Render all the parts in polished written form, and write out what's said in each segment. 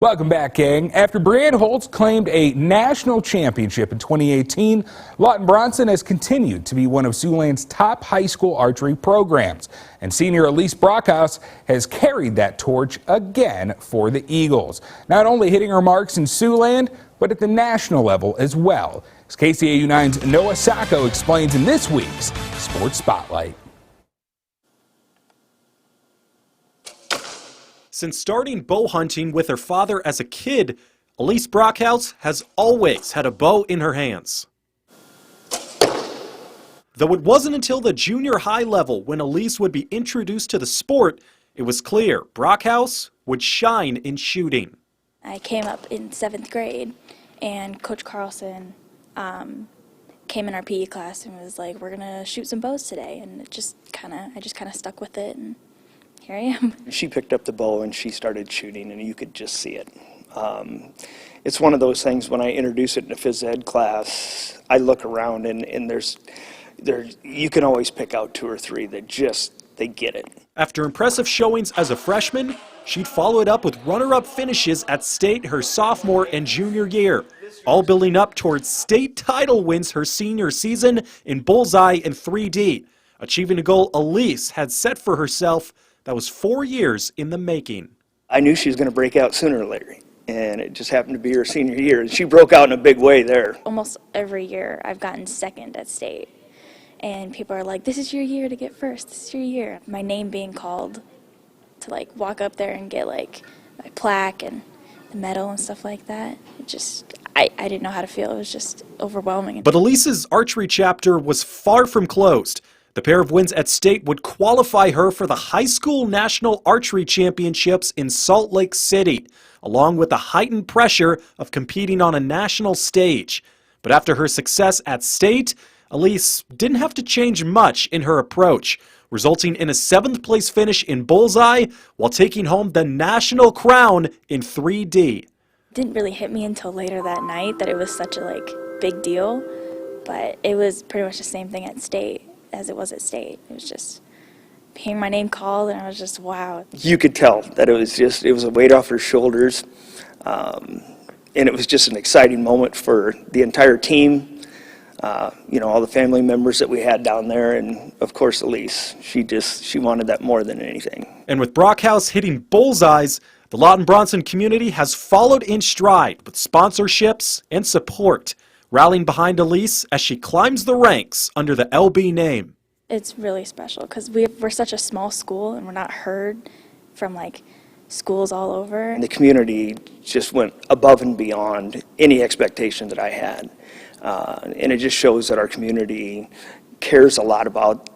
Welcome back, gang. After Brianne Holtz claimed a national championship in 2018, Lawton Bronson has continued to be one of Siouxland's top high school archery programs. And senior Alise Brockhaus has carried that torch again for the Eagles, not only hitting her marks in Siouxland, but at the national level as well. As KCAU-9's Noah Sacco explains in this week's Sports Spotlight. Since starting bow hunting with her father as a kid, Alise Brockhaus has always had a bow in her hands. Though it wasn't until the junior high level when Alise would be introduced to the sport, it was clear Brockhaus would shine in shooting. I came up in 7th grade and Coach Carlson came in our PE class and was like, "We're gonna shoot some bows today," and I just kind of stuck with it, and here I am. She picked up the bow and she started shooting, and you could just see it. It's one of those things, when I introduce it in a phys ed class, I look around and there's you can always pick out 2 or 3 that they get it. After impressive showings as a freshman, she'd follow it up with runner-up finishes at state her sophomore and junior year, all building up towards state title wins her senior season in bullseye and 3D, achieving a goal Alise had set for herself that was 4 years in the making. I knew she was going to break out sooner or later, and it just happened to be her senior year, and she broke out in a big way there. Almost every year I've gotten second at state, and people are like, "This is your year to get first, this is your year." My name being called to like walk up there and get like my plaque and the medal and stuff like that, I didn't know how to feel. It was just overwhelming. But Alise's archery chapter was far from closed. The pair of wins at state would qualify her for the high school national archery championships in Salt Lake City, along with the heightened pressure of competing on a national stage. But after her success at state, Alise didn't have to change much in her approach, resulting in a 7th place finish in bullseye while taking home the national crown in 3D. It didn't really hit me until later that night that it was such a big deal, but it was pretty much the same thing at state as it was at state. It was just hearing my name called, and I was just, wow. You could tell that it was a weight off her shoulders, and it was just an exciting moment for the entire team, all the family members that we had down there, and of course Alise. She wanted that more than anything. And with Brockhaus hitting bullseyes, the Lawton Bronson community has followed in stride with sponsorships and support, rallying behind Alise as she climbs the ranks under the LB name. It's really special because we're such a small school and we're not heard from schools all over. And the community just went above and beyond any expectation that I had. And it just shows that our community cares a lot about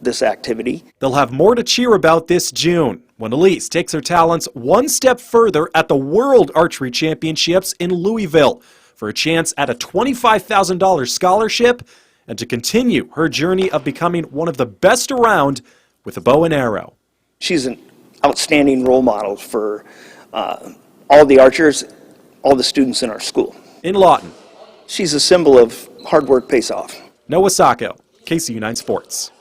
this activity. They'll have more to cheer about this June when Alise takes her talents one step further at the World Archery Championships in Louisville for a chance at a $25,000 scholarship and to continue her journey of becoming one of the best around with a bow and arrow. She's an outstanding role model for all the archers, all the students in our school. In Lawton, she's a symbol of hard work pays off. Noah Sacco, KCAU-9 Sports.